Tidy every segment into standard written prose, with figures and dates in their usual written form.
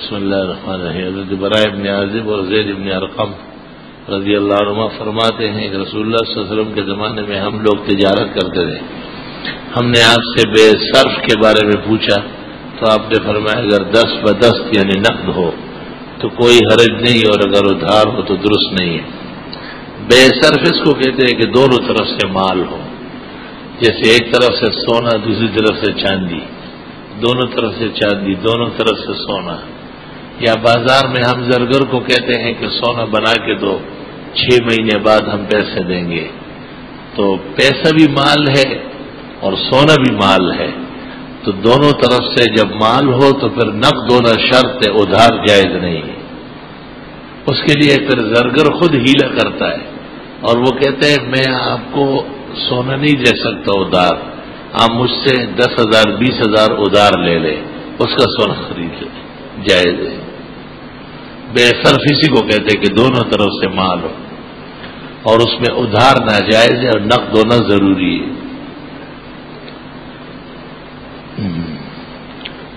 بسم اللہ الرحمن الرحیم۔ حضرت براء بن عازب اور زید بن ارقم رضی اللہ عنہ فرماتے ہیں کہ رسول اللہ صلی اللہ علیہ وسلم کے زمانے میں ہم لوگ تجارت کرتے تھے، ہم نے آپ سے بے صرف کے بارے میں پوچھا تو آپ نے فرمایا اگر 10 بدست یعنی نقد ہو تو کوئی حرج نہیں، اور اگر ادھار ہو تو درست نہیں ہے۔ بے صرف اس کو کہتے ہیں کہ دونوں طرف سے مال ہو، جیسے ایک طرف سے سونا دوسری طرف سے چاندی، دونوں طرف سے چاندی دونوں طرف سے سونا۔ یا بازار میں ہم زرگر کو کہتے ہیں کہ سونا بنا کے دو، 6 مہینے بعد ہم پیسے دیں گے، تو پیسہ بھی مال ہے اور سونا بھی مال ہے، تو دونوں طرف سے جب مال ہو تو پھر نقد ہونا شرط ہے، ادھار جائز نہیں ہے۔ اس کے لیے پھر زرگر خود ہیلا کرتا ہے اور وہ کہتے ہیں میں آپ کو سونا نہیں دے سکتا ادھار، آپ مجھ سے 10,000 20,000 ادھار لے لیں، اس کا سونا خرید لیں، جائز ہے۔ بے صرف اسی کو کہتے ہیں کہ دونوں طرف سے مال ہو اور اس میں ادھار ناجائز ہے اور نقد ہونا ضروری ہے۔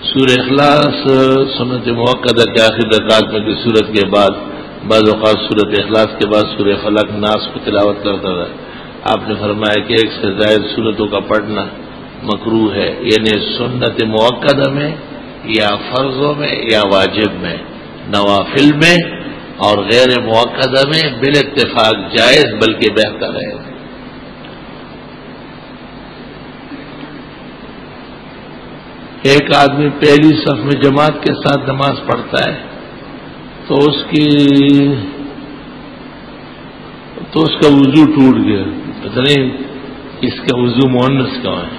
سورہ اخلاص سنت موقدہ کے آخر رکعت میں کی سورت کے بعد بعض اوقات سورت اخلاص کے بعد سورہ فلق ناس کو تلاوت کرتا تھا۔ آپ نے فرمایا کہ 1 سے زائد سورتوں کا پڑھنا مکروہ ہے، یعنی سنت موقدہ میں یا فرضوں میں یا واجب میں، نوافل میں اور غیر موقدہ میں بالاتفاق جائز بلکہ بہتر ہے۔ ایک آدمی پہلی صف میں جماعت کے ساتھ نماز پڑھتا ہے تو اس کا وضو ٹوٹ گیا، پتہ نہیں اس کا وضو مؤنث کا ہے،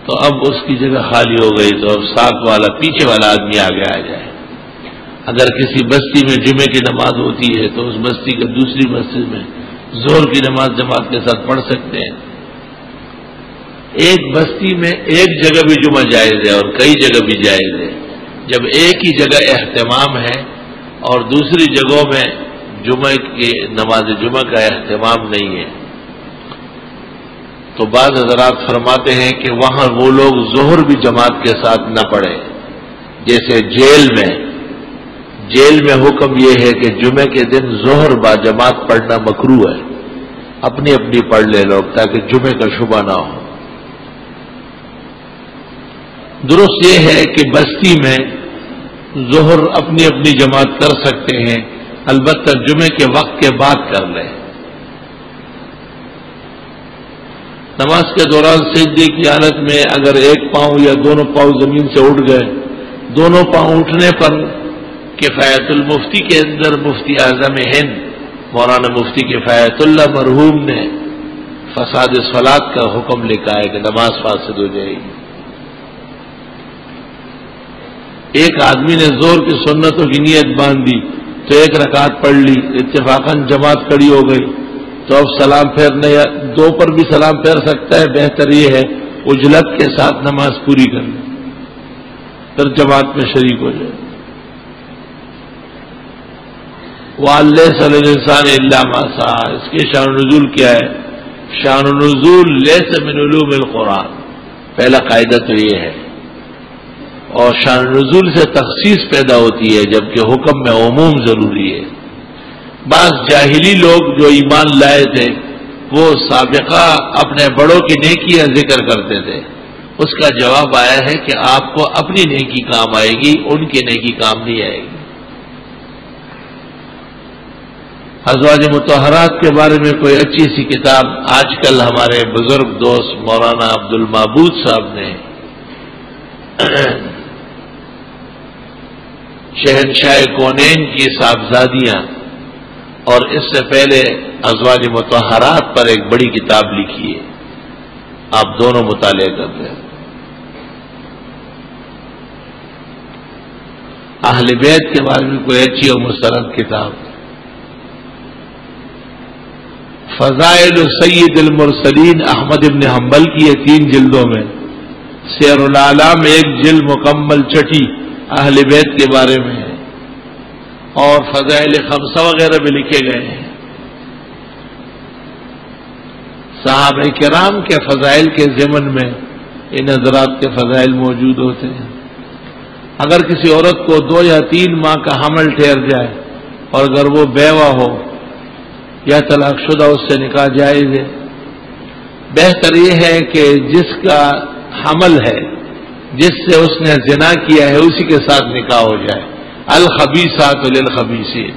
تو اب اس کی جگہ خالی ہو گئی، تو اب ساتھ والا پیچھے والا آدمی آگے آ جائے۔ اگر کسی بستی میں جمعے کی نماز ہوتی ہے تو اس بستی کے دوسری مسجد میں ظہر کی نماز جماعت کے ساتھ پڑھ سکتے ہیں۔ ایک بستی میں ایک جگہ بھی جمعہ جائز ہے اور کئی جگہ بھی جائز ہے۔ جب ایک ہی جگہ اہتمام ہے اور دوسری جگہوں میں جمعہ کی نماز جمعہ کا اہتمام نہیں ہے تو بعض حضرات فرماتے ہیں کہ وہاں وہ لوگ ظہر بھی جماعت کے ساتھ نہ پڑھیں۔ جیسے جیل میں حکم یہ ہے کہ جمعے کے دن ظہر با جماعت پڑھنا مکروہ ہے، اپنی اپنی پڑھ لے لوگ تاکہ جمعے کا شبہ نہ ہو۔ درست یہ ہے کہ بستی میں ظہر اپنی اپنی جماعت کر سکتے ہیں، البتہ جمعے کے وقت کے بعد کر لیں۔ نماز کے دوران سجدے کی حالت میں اگر ایک پاؤں یا دونوں پاؤں زمین سے اٹھ گئے، دونوں پاؤں اٹھنے پر کفایت المفتی کے اندر مفتی اعظم ہند مولانا مفتی کفایت اللہ مرحوم نے فساد صلاۃ کا حکم لکھا ہے کہ نماز فاسد ہو جائے گی۔ ایک آدمی نے ظہر کی سنتوں کی نیت باندھی تو 1 رکعت پڑھ لی، اتفاقاً جماعت کھڑی ہو گئی تو اب سلام پھیرنے یا 2 پر بھی سلام پھیر سکتا ہے، بہتر یہ ہے اجلت کے ساتھ نماز پوری کر لیں پھر جماعت میں شریک ہو جائے۔ وَلَيْسَ لِلْإِنسَانِ إِلَّا مَا سَعَىٰ، اس کی شان نزول کیا ہے؟ شان نزول ليس من علوم القرآن، پہلا قاعدہ تو یہ ہے، اور شان نزول سے تخصیص پیدا ہوتی ہے جبکہ حکم میں عموم ضروری ہے۔ بعض جاہلی لوگ جو ایمان لائے تھے وہ سابقہ اپنے بڑوں کی نیکیاں ذکر کرتے تھے، اس کا جواب آیا ہے کہ آپ کو اپنی نیکی کام آئے گی، ان کی نیکی کام نہیں آئے گی۔ ازواج مطہرات کے بارے میں کوئی اچھی سی کتاب آج کل ہمارے بزرگ دوست مولانا عبد المعبود صاحب نے شہنشاہ کونین کی صاحبزادیاں اور اس سے پہلے ازواج مطہرات پر ایک بڑی کتاب لکھی ہے، آپ دونوں مطالعہ کرتے ہیں۔ اہل بیت کے بارے میں کوئی اچھی اور مستند کتاب، فضائل سید المرسلین احمد ابن حنبل کی ہے 3 جلدوں میں، سیر العالم 1 جلد مکمل چھٹی اہل بیت کے بارے میں ہے، اور فضائل خمسہ وغیرہ بھی لکھے گئے ہیں۔ صحابہ کرام کے فضائل کے ضمن میں ان حضرات کے فضائل موجود ہوتے ہیں۔ اگر کسی عورت کو 2 یا 3 ماہ کا حمل ٹھہر جائے اور اگر وہ بیوہ ہو یا طلاق شدہ، اس سے نکاح جائز ہے۔ بہتر یہ ہے کہ جس کا حمل ہے، جس سے اس نے زنا کیا ہے، اسی کے ساتھ نکاح ہو جائے۔ الخبیثات للخبیثین۔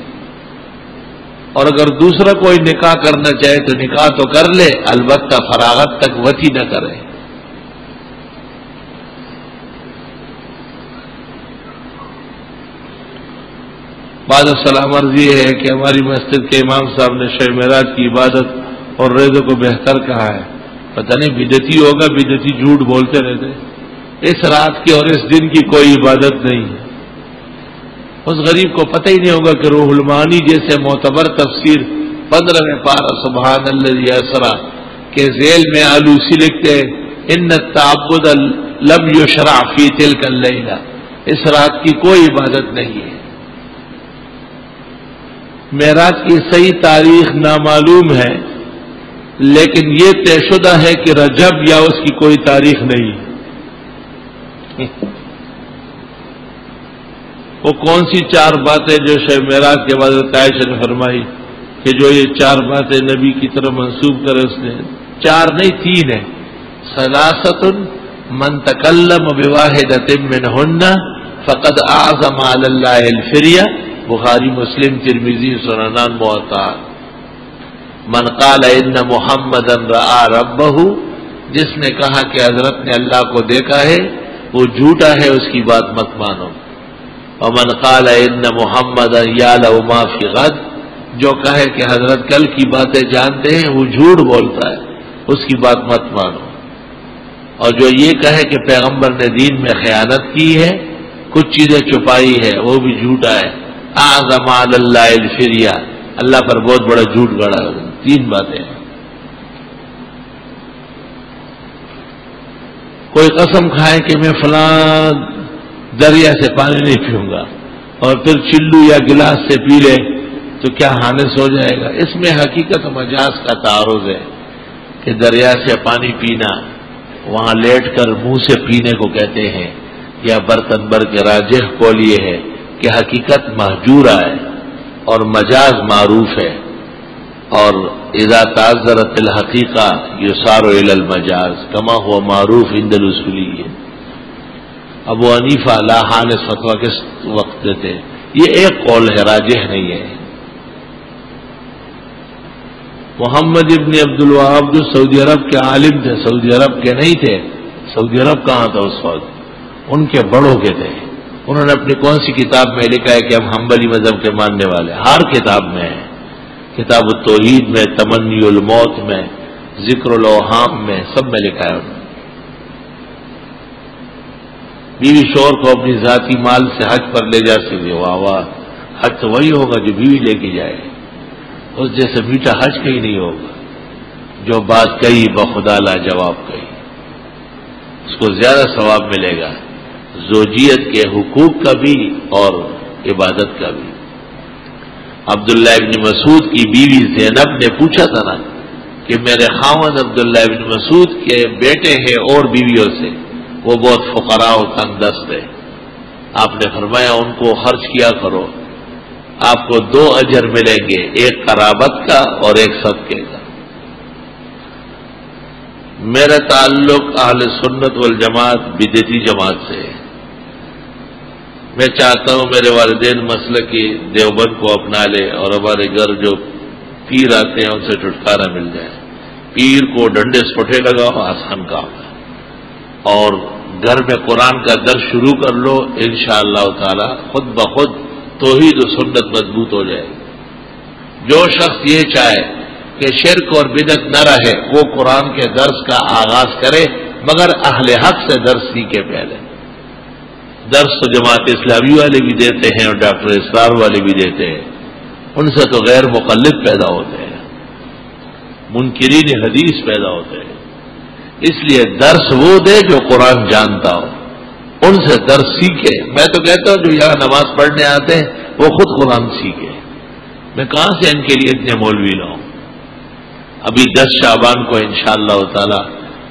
اور اگر دوسرا کوئی نکاح کرنا چاہے تو نکاح تو کر لے، البتہ فراغت تک وتی نہ کرے۔ بعد السلام عرضی ہے کہ ہماری مسجد کے امام صاحب نے شب معراج کی عبادت اور روزے کو بہتر کہا ہے۔ پتہ نہیں بدعتی ہوگا، بدعتی جھوٹ بولتے رہتے۔ اس رات کی اور اس دن کی کوئی عبادت نہیں ہے۔ اس غریب کو پتہ ہی نہیں ہوگا کہ روح المعانی جیسے معتبر تفسیر 15ویں پارہ سبحان الذی اسریٰ کے ذیل میں آلوسی لکھتے ہیں ان التعبد لم یشرع فی تلک اللیلہ، اس رات کی کوئی عبادت نہیں ہے۔ معراج کی صحیح تاریخ نامعلوم ہے، لیکن یہ طے شدہ ہے کہ رجب یا اس کی کوئی تاریخ نہیں۔ وہ کون سی 4 باتیں جو شب معراج کے بعد عائشہ نے فرمائی کہ جو یہ 4 باتیں نبی کی طرف منسوب کرے، اس نے 4 نہیں 3 ہے۔ ثلاثۃ من تکلم بواحدۃ منہن فقد اعظم علی اللہ الفریہ، بخاری مسلم ترمذی سنن موطا۔ من قال ان محمدا رأى ربہ، جس نے کہا کہ حضرت نے اللہ کو دیکھا ہے وہ جھوٹا ہے، اس کی بات مت مانو۔ ومن قال ان محمدا یعلم ما فی غد، جو کہے کہ حضرت کل کی باتیں جانتے ہیں وہ جھوٹ بولتا ہے، اس کی بات مت مانو۔ اور جو یہ کہے کہ پیغمبر نے دین میں خیانت کی ہے، کچھ چیزیں چھپائی ہے، وہ بھی جھوٹا ہے۔ اعظم علی اللہ الفریہ، اللہ پر بہت بڑا جھوٹ گڑا ہے۔ 3 باتیں ہیں۔ کوئی قسم کھائے کہ میں فلاں دریا سے پانی نہیں پیوں گا اور پھر چلو یا گلاس سے پی لے تو کیا حادث ہو جائے گا؟ اس میں حقیقت و مجاز کا تعارض ہے کہ دریا سے پانی پینا وہاں لیٹ کر منہ سے پینے کو کہتے ہیں، یا برتن بھر کے راجح قول یہ ہے کہ حقیقت محجورہ ہے اور مجاز معروف ہے، اور اذا تعذرت الحقیقہ یصار الی المجاز کما ہوا معروف عند الاصولیین۔ ابو حنیفہ لا حانث فتویٰ کس وقت دیتے ہیں؟ یہ ایک قول ہے، راجح نہیں ہے۔ محمد ابن عبد الوہاب جو سعودی عرب کے عالم تھے، سعودی عرب کے نہیں تھے، سعودی عرب کہاں تھا اس وقت، ان کے بڑوں کے تھے۔ انہوں نے اپنی کون سی کتاب میں لکھا ہے کہ ہم حنبلی مذہب کے ماننے والے؟ ہر کتاب میں ہے، کتاب التوحید میں، تمنی الموت میں، ذکر الاوہام میں، سب میں لکھا ہے انہوں نے۔ بیوی شوہر کو اپنی ذاتی مال سے حج پر لے جا سکے، واہ واہ، حج تو وہی ہوگا جو بیوی لے کے جائے، اس جیسے میٹھا حج کہیں نہیں ہوگا۔ جو بات کہی بخدا لا جواب کہی، اس کو زیادہ ثواب ملے گا، زوجیت کے حقوق کا بھی اور عبادت کا بھی۔ عبداللہ ابن مسعود کی بیوی زینب نے پوچھا تھا نا کہ میرے خاوند عبداللہ ابن مسعود کے بیٹے ہیں اور بیویوں سے، وہ بہت فقراء و تنگ دست ہے، آپ نے فرمایا ان کو خرچ کیا کرو، آپ کو 2 اجر ملیں گے، ایک قرابت کا اور ایک صدقے کا۔ میرا تعلق اہل سنت والجماعت بدعتی جماعت سے ہے۔ میں چاہتا ہوں میرے والدین مسلکی دیوبند کو اپنا لے اور ہمارے گھر جو پیر آتے ہیں ان سے چھٹکارا مل جائے۔ پیر کو ڈنڈے سوٹے لگاؤ، آسان کام ہے، اور گھر میں قرآن کا درس شروع کر لو، انشاءاللہ تعالی خود بخود توحید و سنت مضبوط ہو جائے۔ جو شخص یہ چاہے کہ شرک اور بدعت نہ رہے، وہ قرآن کے درس کا آغاز کرے، مگر اہل حق سے درس سیکھے پہلے۔ درس تو جماعت اسلامی والے بھی دیتے ہیں اور ڈاکٹر اسرار والے بھی دیتے ہیں، ان سے تو غیر مقلد پیدا ہوتے ہیں، منکرین حدیث پیدا ہوتے ہیں۔ اس لیے درس وہ دے جو قرآن جانتا ہو، ان سے درس سیکھے۔ میں تو کہتا ہوں جو یہاں نماز پڑھنے آتے ہیں وہ خود قرآن سیکھے، میں کہاں سے ان کے لیے اتنے مولوی لاؤں؟ ابھی 10 شعبان کو انشاءاللہ تعالی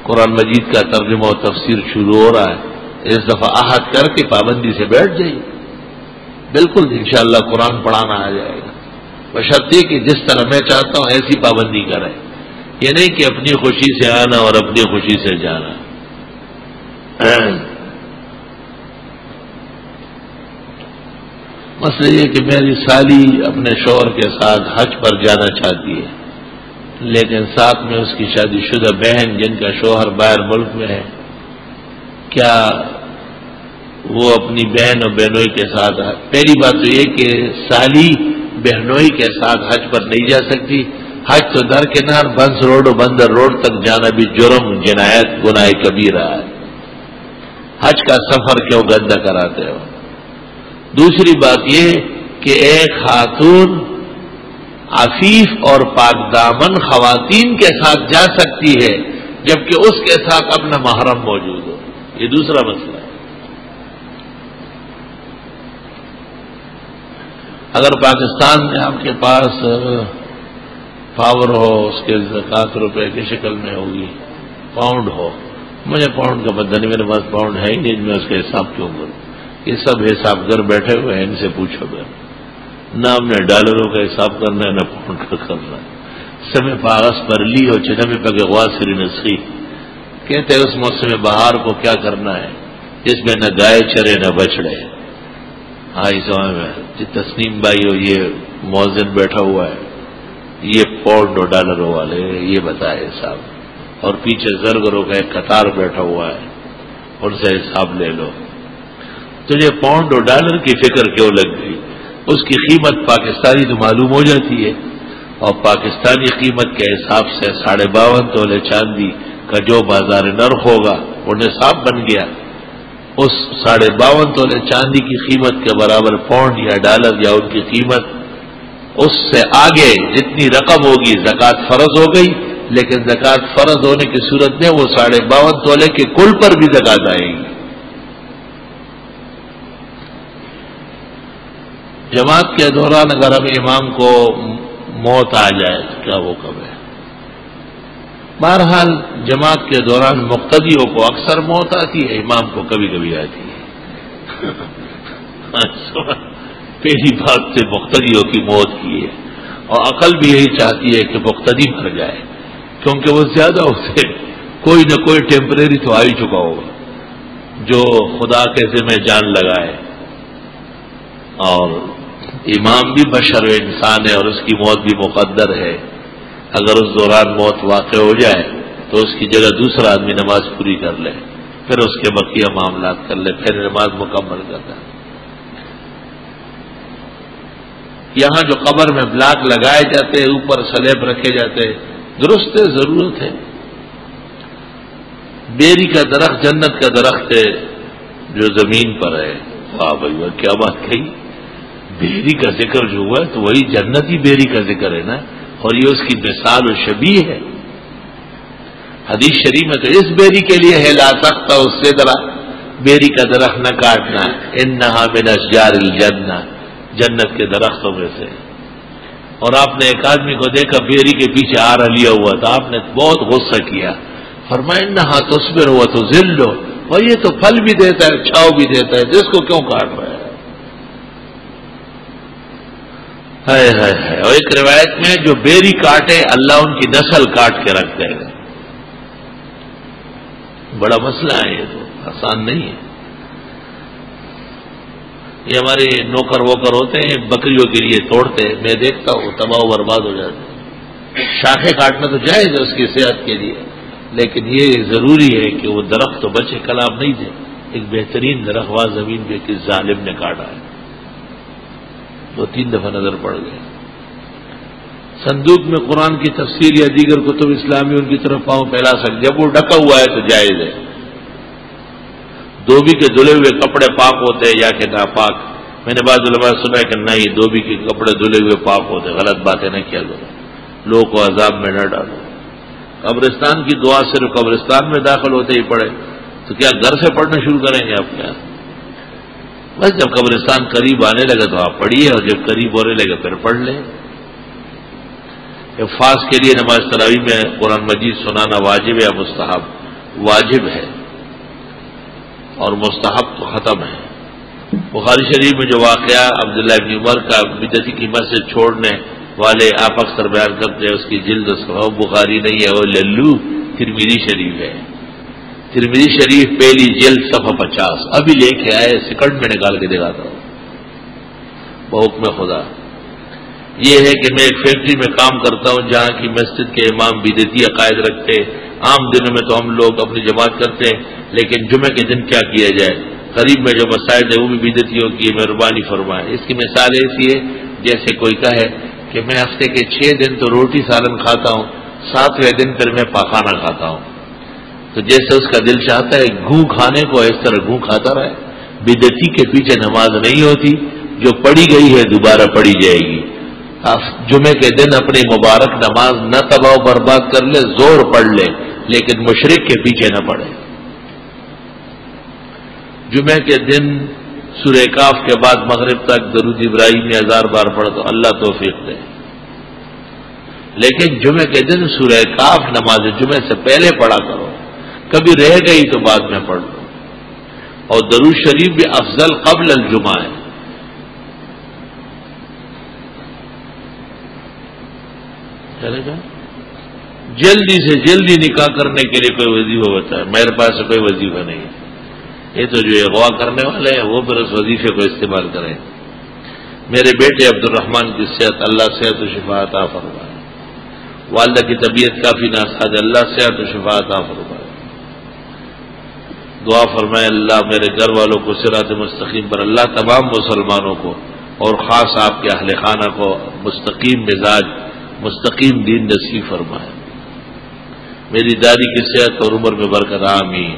قرآن مجید کا ترجمہ و تفسیر شروع ہو رہا ہے، اس دفعہ عہد کر کے پابندی سے بیٹھ جائیے، بالکل انشاءاللہ قرآن پڑھانا آ جائے گا، بشرطے کہ جس طرح میں چاہتا ہوں ایسی پابندی کریں، یہ نہیں کہ اپنی خوشی سے آنا اور اپنی خوشی سے جانا۔ مسئلہ یہ کہ میری سالی اپنے شوہر کے ساتھ حج پر جانا چاہتی ہے، لیکن ساتھ میں اس کی شادی شدہ بہن جن کا شوہر باہر ملک میں ہے، کیا وہ اپنی بہن اور بہنوئی کے ساتھ؟ پہلی بات تو یہ کہ سالی بہنوئی کے ساتھ حج پر نہیں جا سکتی، حج تو درکنار بنس روڈ اور بندر روڈ تک جانا بھی جرم، جنایت، گناہ کبیرہ ہے، حج کا سفر کیوں گندہ کراتے ہو؟ دوسری بات یہ کہ ایک خاتون عفیف اور پاک دامن خواتین کے ساتھ جا سکتی ہے جبکہ اس کے ساتھ اپنا محرم موجود ہو، یہ دوسرا مسئلہ ہے۔ اگر پاکستان میں آپ کے پاس پاور ہو، اس کے زکوٰۃ روپے کی شکل میں ہوگی، پاؤنڈ ہو، مجھے پاؤنڈ کا پتہ نہیں، میرے پاس پاؤنڈ ہے ہی نہیں، میں اس کا حساب کیوں کروں؟ یہ سب حساب گھر بیٹھے ہوئے ہیں، ان سے پوچھو گے، نہ ہم نے ڈالروں کا حساب کرنا ہے نہ پاؤنڈ کا کرنا ہے۔ سمے پاغس پر لی ہو چنم پگ غواسری نسخی، کہتے ہیں اس موسم بہار کو کیا کرنا ہے جس میں نہ گائے چرے نہ بچڑے۔ ہاں اس میں تسنیم بھائی ہو، یہ موزن بیٹھا ہوا ہے، یہ پاؤنڈ اور ڈالروں والے، یہ بتائے حساب، اور پیچھے زرگروں کا ایک قطار بیٹھا ہوا ہے، ان سے حساب لے لو۔ تجھے پاؤنڈ اور ڈالر کی فکر کیوں لگ گئی؟ اس کی قیمت پاکستانی تو معلوم ہو جاتی ہے، اور پاکستانی قیمت کے حساب سے 52.5 تولے چاندی کا جو بازار نرخ ہوگا وہ نصاب بن گیا، اس 52.5 تولے چاندی کی قیمت کے برابر پاؤنڈ یا ڈالر یا ان کی قیمت، اس سے آگے جتنی رقم ہوگی زکوٰۃ فرض ہو گئی، لیکن زکوٰۃ فرض ہونے کی صورت میں وہ 52.5 تولے کے کل پر بھی زکوٰۃ آئے گی۔ جماعت کے دوران اگر اب امام کو موت آ جائے تو کیا وہ کب ہے؟ بہرحال جماعت کے دوران مقتدیوں کو اکثر موت آتی ہے، امام کو کبھی کبھی آتی ہے۔ پہلی بات سے مقتدیوں کی موت کی ہے، اور عقل بھی یہی چاہتی ہے کہ مقتدی مر جائے، کیونکہ وہ زیادہ اسے کوئی نہ کوئی ٹیمپریری تو آ ہی چکا ہوگا جو خدا کے ذمہ جان لگائے، اور امام بھی بشر و انسان ہے اور اس کی موت بھی مقدر ہے۔ اگر اس دوران موت واقع ہو جائے تو اس کی جگہ دوسرا آدمی نماز پوری کر لے، پھر اس کے بقیہ معاملات کر لے، پھر نماز مکمل کرتا ہے۔ یہاں جو قبر میں بلاک لگائے جاتے ہیں، اوپر سلیب رکھے جاتے ہیں، درست ہے، ضرورت ہے۔ بیری کا درخت جنت کا درخت ہے جو زمین پر ہے، واہ بھائی واہ کیا بات کہی، بیری کا ذکر جو ہوا ہے تو وہی جنتی بیری کا ذکر ہے نا، اور یہ اس کی مثال و شبیہ ہے۔ حدیث شریف میں تو اس بیری کے لیے ہے لا تقطع السدرہ، بیری کا درخت نہ کاٹنا، انہا من اشجار الجنہ، جنت کے درختوں میں سے۔ اور آپ نے ایک آدمی کو دیکھا بیری کے پیچھے آرا لیا ہوا تھا، آپ نے بہت غصہ کیا، فرمایا انہا تصبر وتذل، اور یہ تو پھل بھی دیتا ہے چھاؤ بھی دیتا ہے، جس کو کیوں کاٹ رہا ہے؟ اور ایک روایت میں جو بیری کاٹے اللہ ان کی نسل کاٹ کے رکھ دے گا۔ بڑا مسئلہ ہے، یہ تو آسان نہیں ہے۔ یہ ہمارے نوکر ووکر ہوتے ہیں بکریوں کے لیے توڑتے، میں دیکھتا ہوں تباہ و برباد ہو جاتے ہیں۔ شاخیں کاٹنا تو جائز ہے اس کی صحت کے لیے، لیکن یہ ضروری ہے کہ وہ درخت تو بچے، کل آپ نہیں تھے ایک بہترین درخت وہاں زمین پہ کس ظالم نے کاٹا ہے، 2-3 دفعہ نظر پڑ گئے۔ صندوق میں قرآن کی تفسیر یا دیگر کتب اسلامی ان کی طرف پاؤں پھیلا سکتے، جب وہ ڈھکا ہوا ہے تو جائز ہے۔ دھوبی کے دھلے ہوئے کپڑے پاک ہوتے ہیں یا کہ ناپاک؟ میں نے بعض علماء سنا کہ نہیں، دھوبی کے کپڑے دھلے ہوئے پاک ہوتے، غلط باتیں نہ کیا کرو، لوگوں کو عذاب میں نہ ڈالو۔ قبرستان کی دعا صرف قبرستان میں داخل ہوتے ہی پڑھے تو کیا گھر سے پڑھنا شروع کریں گے آپ؟ کیا بس جب قبرستان قریب آنے لگے تو آپ پڑھیے، اور جب قریب ہونے لگے پھر پڑھ لیں۔ حفاظ کے لیے نماز تراویح میں قرآن مجید سنانا واجب ہے یا مستحب؟ واجب ہے، اور مستحب تو ختم ہے۔ بخاری شریف میں جو واقعہ عبداللہ ابن عمر کا بدعتی کی مسجد چھوڑنے والے آپ اکثر بیان کرتے ہیں، اس کی جلد صفحہ بخاری نہیں ہے، وہ للو ترمذی شریف ہے۔ ترمذی شریف پہلی جلد صفحہ 50 ابھی لے کے آئے، سیکنڈ میں نکال کے دکھاتا ہوں بحکم خدا۔ یہ ہے کہ میں ایک فیکٹری میں کام کرتا ہوں جہاں کی مسجد کے امام بدعتی عقائد رکھتے ہیں۔ عام دنوں میں تو ہم لوگ اپنی جماعت کرتے ہیں، لیکن جمعے کے دن کیا کیا جائے؟ قریب میں جو مسائل ہے وہ بھی بدعتیوں کی مہربانی فرمائے۔ اس کی مثال ایسی ہے جیسے کوئی کہے کہ میں ہفتے کے 6 دن تو روٹی سالن کھاتا ہوں، 7ویں دن پھر میں پاخانہ کھاتا ہوں۔ تو جیسے اس کا دل چاہتا ہے گھوں کھانے کو، اس طرح گھوں کھاتا رہے۔ بدعتی کے پیچھے نماز نہیں ہوتی، جو پڑھی گئی ہے دوبارہ پڑھی جائے گی۔ جمعے کے دن اپنی مبارک نماز نہ تباہ و برباد کر لے، زور پڑھ لے، لیکن مشرک کے پیچھے نہ پڑے۔ جمعے کے دن سورہ کاف کے بعد مغرب تک درود ابراہیم 1000 بار پڑھ تو اللہ توفیق دے، لیکن جمعے کے دن سورہ کاف نماز جمعے سے پہلے پڑھا کرو، کبھی رہ گئی تو بعد میں پڑھ لو۔ اور درود شریف بھی افضل قبل الجمعہ ہے۔ چلے گا جلدی سے جلدی نکاح کرنے کے لیے کوئی وظیفہ ہوتا ہے، میرے پاس کوئی وظیفہ نہیں ہے۔ یہ تو جو اغوا کرنے والے ہیں وہ پھر اس وظیفے کو استعمال کریں۔ میرے بیٹے عبد الرحمان کی صحت اللہ صحت و شفا عطا فرمائے، والدہ کی طبیعت کافی ناساز، اللہ صحت و شفا عطا فرمائے۔ دعا فرمائے اللہ میرے گھر والوں کو صراط مستقیم پر، اللہ تمام مسلمانوں کو اور خاص آپ کے اہل خانہ کو مستقیم مزاج مستقیم دین نصیب فرمائے۔ میری دادی کی صحت اور عمر میں برکت، آمین۔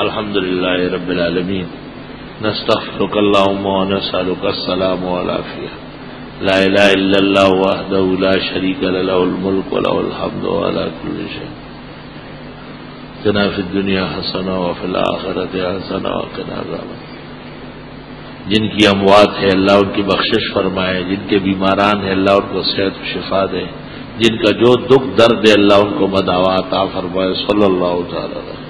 الحمدللہ رب العالمین، نستغفرک اللہم ونسألک السلام والعافیہ، لا الہ الا اللہ وحدہ لا شریک له، لہ الملک وله الحمد وعلی کل شیء، اتنا فی الدنیا حسنہ وفی الآخرۃ حسنہ وقنا عذاب النار۔ جن کی اموات ہے اللہ ان کی بخشش فرمائے، جن کے بیماران ہیں اللہ ان کو صحت و شفا دے، جن کا جو دکھ درد ہے اللہ ان کو مداوا عطا فرمائے۔ صلی اللہ تعالی علیہ